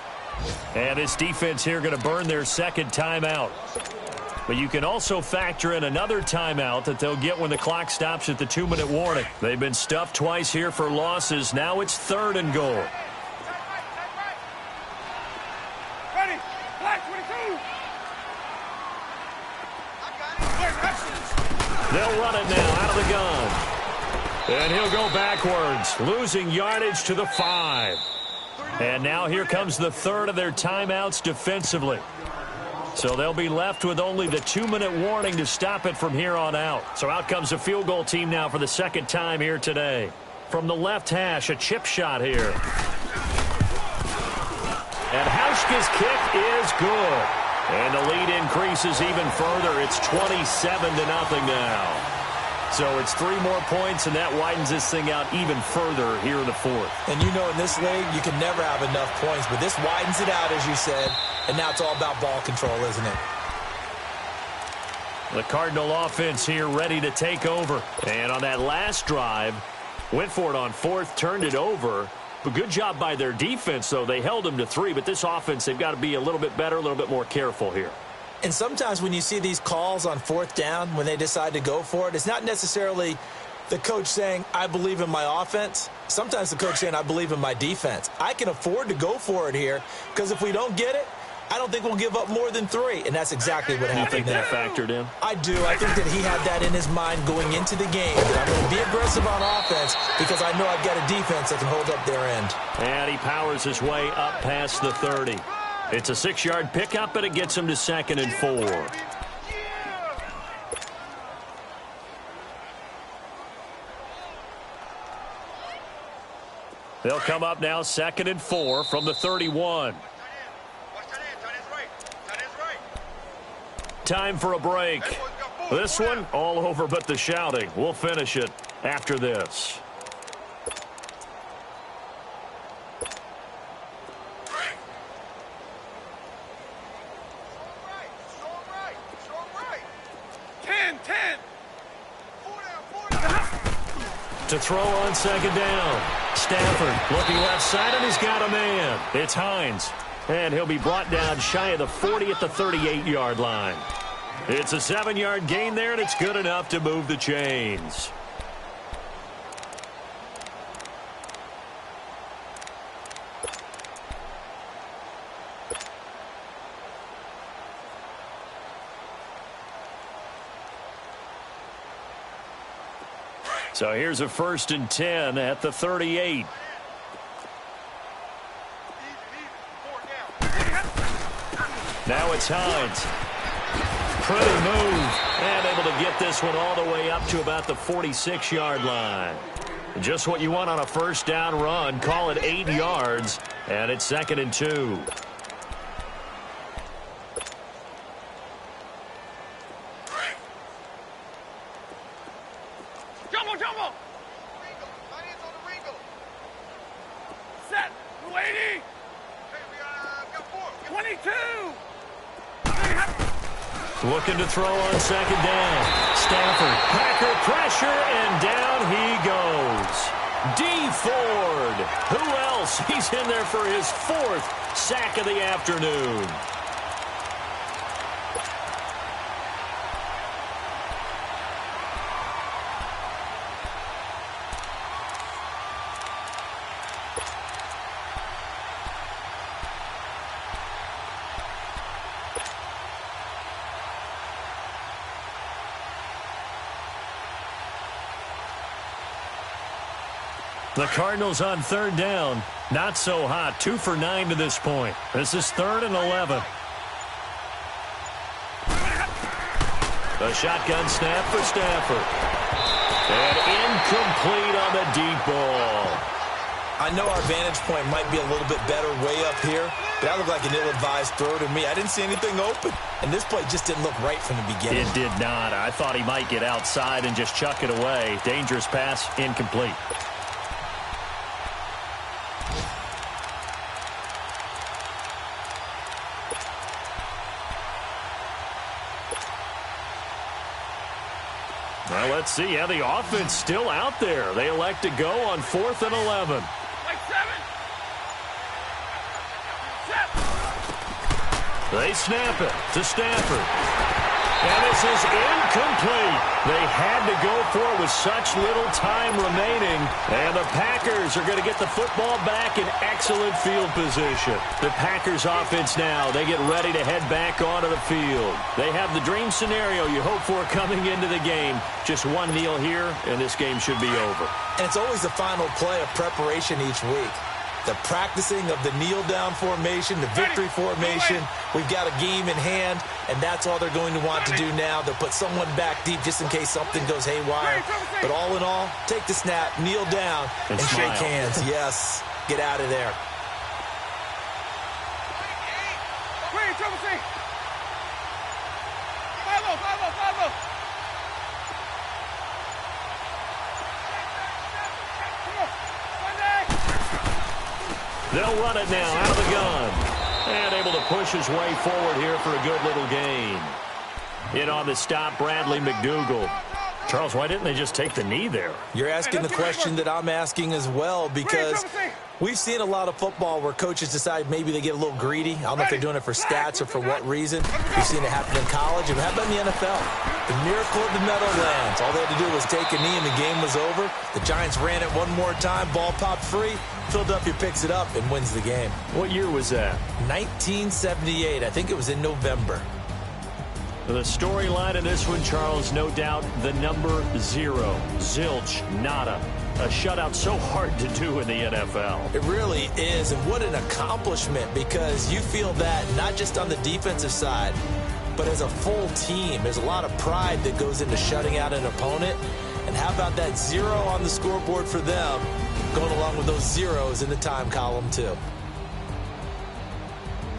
And this defense here going to burn their 2nd timeout. But you can also factor in another timeout that they'll get when the clock stops at the 2-minute warning. They've been stuffed twice here for losses. Now it's 3rd and goal. Ready. Black 22. They'll run it now out of the gun. And he'll go backwards, losing yardage to the 5. And now here comes the 3rd of their timeouts defensively. So they'll be left with only the 2-minute warning to stop it from here on out. So out comes a field goal team now for the 2nd time here today. From the left hash, a chip shot here. And Hauschka's kick is good. And the lead increases even further. It's 27-0 now. So it's 3 more points, and that widens this thing out even further here in the 4th. And you know in this league, you can never have enough points, but this widens it out, as you said, and now it's all about ball control, isn't it? The Cardinal offense here ready to take over. And on that last drive, went for it on 4th, turned it over. But good job by their defense, though. They held them to 3, but this offense, they've got to be a little bit better, a little bit more careful here. And sometimes when you see these calls on 4th down, when they decide to go for it, it's not necessarily the coach saying, I believe in my offense. Sometimes the coach saying, I believe in my defense. I can afford to go for it here because if we don't get it, I don't think we'll give up more than 3. And that's exactly what happened. You think that factored in? I do. I think that he had that in his mind going into the game. That I'm going to be aggressive on offense because I know I've got a defense that can hold up their end. And he powers his way up past the 30. It's a 6-yard pickup, but it gets him to 2nd and 4. They'll come up now 2nd and 4 from the 31. Time for a break. This one all over but the shouting. We'll finish it after this. To throw on 2nd down. Stafford looking left side, and he's got a man. It's Hines. And he'll be brought down shy of the 40 at the 38-yard line. It's a 7-yard gain there, and it's good enough to move the chains. So here's a 1st and 10 at the 38. Now it's Hines. Pretty move. And able to get this one all the way up to about the 46-yard line. Just what you want on a 1st down run. Call it 8 yards. And it's 2nd and 2. Jumbo! Set! 280! 22! Looking to throw on 2nd down. Stafford, Packer pressure, and down he goes. D. Ford. Who else? He's in there for his 4th sack of the afternoon. The Cardinals on 3rd down. Not so hot. 2 for 9 to this point. This is 3rd and 11. The shotgun snap for Stafford. And incomplete on the deep ball. I know our vantage point might be a little bit better way up here, but that looked like an ill-advised throw to me. I didn't see anything open, and this play just didn't look right from the beginning. It did not. I thought he might get outside and just chuck it away. Dangerous pass, incomplete. Well, let's see. Yeah, the offense still out there. They elect to go on 4th and 11. Like 7! They snap it to Stafford. And this is incomplete. They had to go for it with such little time remaining. And the Packers are going to get the football back in excellent field position. The Packers offense now, they get ready to head back onto the field. They have the dream scenario you hope for coming into the game. Just one kneel here, and this game should be over. And it's always the final play of preparation each week. The practicing of the kneel-down formation, the victory formation. We've got a game in hand, and that's all they're going to want to do now. They'll put someone back deep just in case something goes haywire. But all in all, take the snap, kneel down, and shake hands. Yes, get out of there. They'll run it now out of the gun. And able to push his way forward here for a good little gain. In on the stop, Bradley McDougald. Charles, why didn't they just take the knee there? You're asking the question that I'm asking as well, because we've seen a lot of football where coaches decide maybe they get a little greedy. I don't know if they're doing it for stats or for what reason. We've seen it happen in college, and how about in the NFL? The miracle of the Meadowlands. All they had to do was take a knee, and the game was over. The Giants ran it one more time. Ball popped free. Philadelphia picks it up and wins the game. What year was that? 1978. I think it was in November. The storyline in this one, Charles, no doubt the number 0. Zilch, nada. A shutout so hard to do in the NFL. It really is, and what an accomplishment, because you feel that not just on the defensive side, but as a full team. There's a lot of pride that goes into shutting out an opponent. And how about that 0 on the scoreboard for them, going along with those zeros in the time column, too.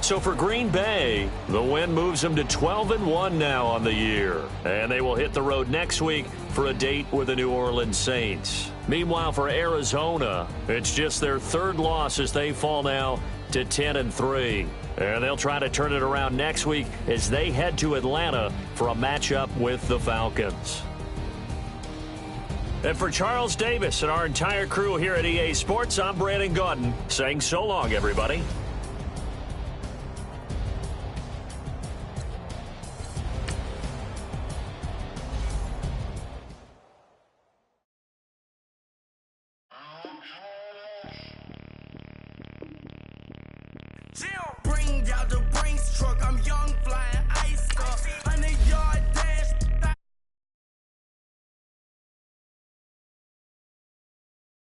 So for Green Bay, the win moves them to 12-1 now on the year. And they will hit the road next week for a date with the New Orleans Saints. Meanwhile, for Arizona, it's just their 3rd loss as they fall now to 10-3. And they'll try to turn it around next week as they head to Atlanta for a matchup with the Falcons. And for Charles Davis and our entire crew here at EA Sports, I'm Brandon Gaudin saying so long, everybody. Zero.